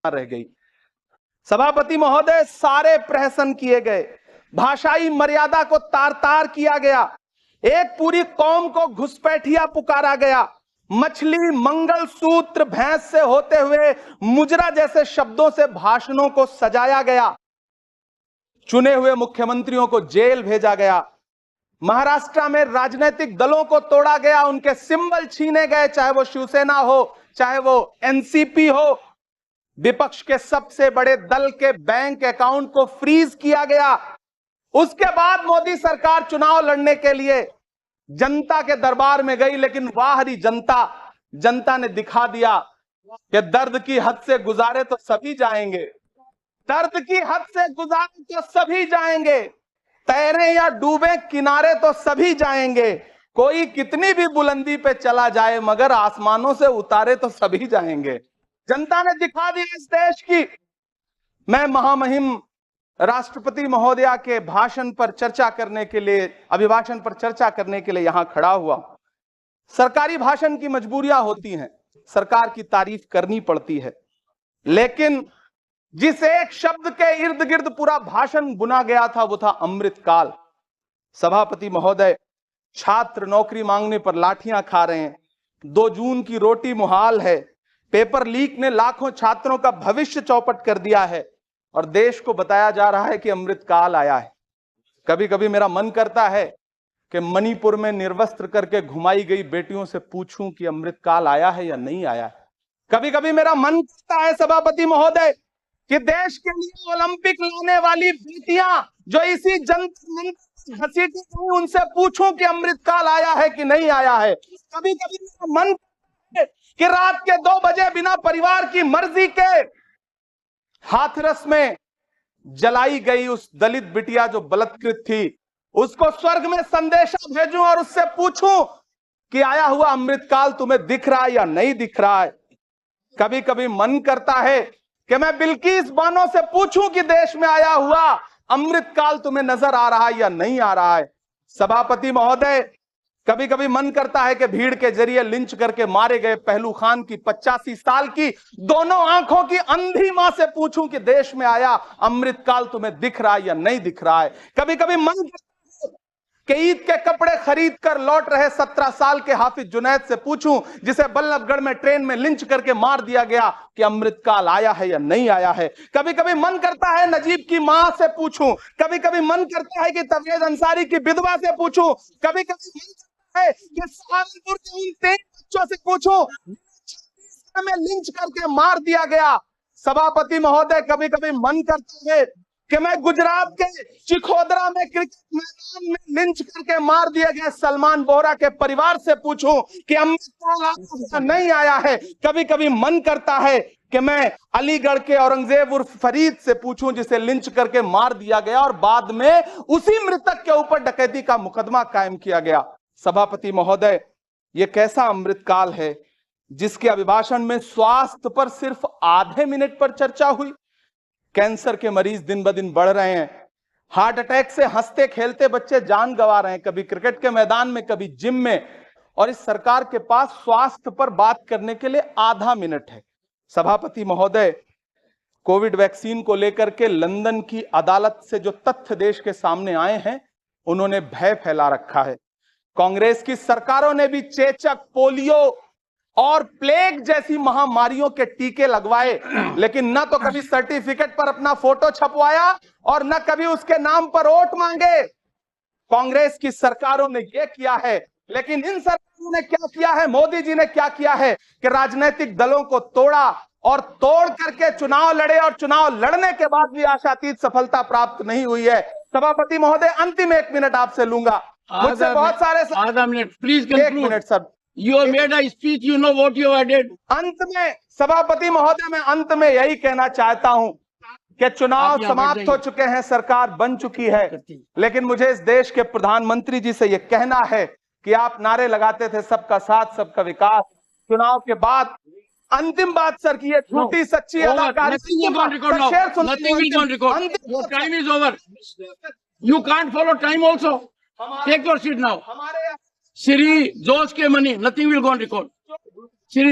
रह गई। सभापति महोदय, सारे प्रहसन किए गए, भाषाई मर्यादा को तार तार किया गया, एक पूरी कौम को घुसपैठिया पुकारा गया, मछली, मंगलसूत्र, भैंस से होते हुए मुजरा जैसे शब्दों से भाषणों को सजाया गया, चुने हुए मुख्यमंत्रियों को जेल भेजा गया, महाराष्ट्र में राजनीतिक दलों को तोड़ा गया, उनके सिंबल छीने गए, चाहे वो शिवसेना हो, चाहे वो एनसीपी हो, विपक्ष के सबसे बड़े दल के बैंक अकाउंट को फ्रीज किया गया। उसके बाद मोदी सरकार चुनाव लड़ने के लिए जनता के दरबार में गई, लेकिन वाहरी जनता ने दिखा दिया कि दर्द की हद से गुजारे तो सभी जाएंगे, दर्द की हद से गुजारे तो सभी जाएंगे, तैरे या डूबे किनारे तो सभी जाएंगे, कोई कितनी भी बुलंदी पे चला जाए मगर आसमानों से उतारे तो सभी जाएंगे। जनता ने दिखा दिया इस देश की। मैं महामहिम राष्ट्रपति महोदया के भाषण पर चर्चा करने के लिए, अभिभाषण पर चर्चा करने के लिए यहां खड़ा हुआ। सरकारी भाषण की मजबूरियां होती हैं, सरकार की तारीफ करनी पड़ती है, लेकिन जिस एक शब्द के इर्द गिर्द पूरा भाषण बुना गया था वो था अमृतकाल। सभापति महोदय, छात्र नौकरी मांगने पर लाठियां खा रहे हैं, 2 जून की रोटी मुहाल है, पेपर लीक ने लाखों छात्रों का भविष्य चौपट कर दिया है और देश को बताया जा रहा है कि अमृतकाल आया है। कभी कभी मेरा मन करता है कि मणिपुर में निर्वस्त्र करके घुमाई गई बेटियों से पूछूं कि अमृतकाल आया है या नहीं आया है। कभी कभी मेरा मन करता है सभापति महोदय कि देश के लिए ओलंपिक लाने वाली बेटियां जो इसी जंतर मंतर घसीटी गई, उनसे पूछूं कि अमृतकाल आया है कि नहीं आया है। कभी कभी मेरा मन कि रात के 2 बजे बिना परिवार की मर्जी के हाथरस में जलाई गई उस दलित बिटिया जो बलात्कृत थी, उसको स्वर्ग में संदेशा भेजूं और उससे पूछूं कि आया हुआ अमृतकाल तुम्हें दिख रहा है या नहीं दिख रहा है। कभी कभी मन करता है कि मैं बिल्किस बानो से पूछूं कि देश में आया हुआ अमृतकाल तुम्हें नजर आ रहा है या नहीं आ रहा है। सभापति महोदय, कभी कभी मन करता है कि भीड़ के जरिए लिंच करके मारे गए पहलू खान की 85 साल की दोनों आंखों की अंधी मां से पूछूं कि देश में आया अमृतकाल तुम्हें दिख रहा है या नहीं दिख रहा है। कभी कभी मन करता है कि ईद के कपड़े खरीद कर लौट रहे 17 साल के हाफिज जुनैद से पूछूं, जिसे बल्लभगढ़ में ट्रेन में लिंच करके मार दिया गया, कि अमृतकाल आया है या नहीं आया है। कभी कभी मन करता है नजीब की मां से पूछूं, कभी कभी मन करता है कि तबरेज अंसारी की विधवा से पूछूं, कभी कभी मन है कि सहारनपुर के उन 3 बच्चों से पूछो में लिंच करके मार दिया गया। सभापति महोदय, कभी कभी मन करता है कि मैं गुजरात के चिखोदरा में क्रिकेट मैदान में लिंच करके मार दिए गए सलमान बोहरा के परिवार से पूछूं कि अमृतकाल नहीं आया है। कभी कभी मन करता है कि मैं अलीगढ़ के औरंगजेब उर्फ फरीद से पूछूं, जिसे लिंच करके मार दिया गया और बाद में उसी मृतक के ऊपर डकैती का मुकदमा कायम किया गया। सभापति महोदय, यह कैसा अमृतकाल है जिसके अभिभाषण में स्वास्थ्य पर सिर्फ आधे मिनट पर चर्चा हुई। कैंसर के मरीज दिन ब दिन बढ़ रहे हैं, हार्ट अटैक से हंसते खेलते बच्चे जान गंवा रहे हैं, कभी क्रिकेट के मैदान में, कभी जिम में, और इस सरकार के पास स्वास्थ्य पर बात करने के लिए आधा मिनट है। सभापति महोदय, कोविड वैक्सीन को लेकर के लंदन की अदालत से जो तथ्य देश के सामने आए हैं, उन्होंने भय फैला रखा है। कांग्रेस की सरकारों ने भी चेचक, पोलियो और प्लेग जैसी महामारियों के टीके लगवाए, लेकिन न तो कभी सर्टिफिकेट पर अपना फोटो छपवाया और न कभी उसके नाम पर वोट मांगे। कांग्रेस की सरकारों ने यह किया है, लेकिन इन सरकारों ने क्या किया है, मोदी जी ने क्या किया है कि राजनीतिक दलों को तोड़ा और तोड़ करके चुनाव लड़े, और चुनाव लड़ने के बाद भी आशातीत सफलता प्राप्त नहीं हुई है। सभापति महोदय, अंतिम 1 मिनट आपसे लूंगा, मुझसे बहुत सारे। आधा minute please, 1 minute sir. You have made a speech, you know what you have did. अंत में सभापति महोदय, मैं अंत में यही कहना चाहता हूं कि चुनाव समाप्त हो चुके हैं, सरकार बन चुकी है, लेकिन मुझे इस देश के प्रधानमंत्री जी से यह कहना है कि आप नारे लगाते थे सबका साथ सबका विकास। चुनाव के बाद अंतिम बात सर की, ये झूठी सच्ची अदाकारी। Nothing will go on record. Your time is over. You can't follow time also. Take your seat now. Shri Josh K Mani, nothing will go on record. Shri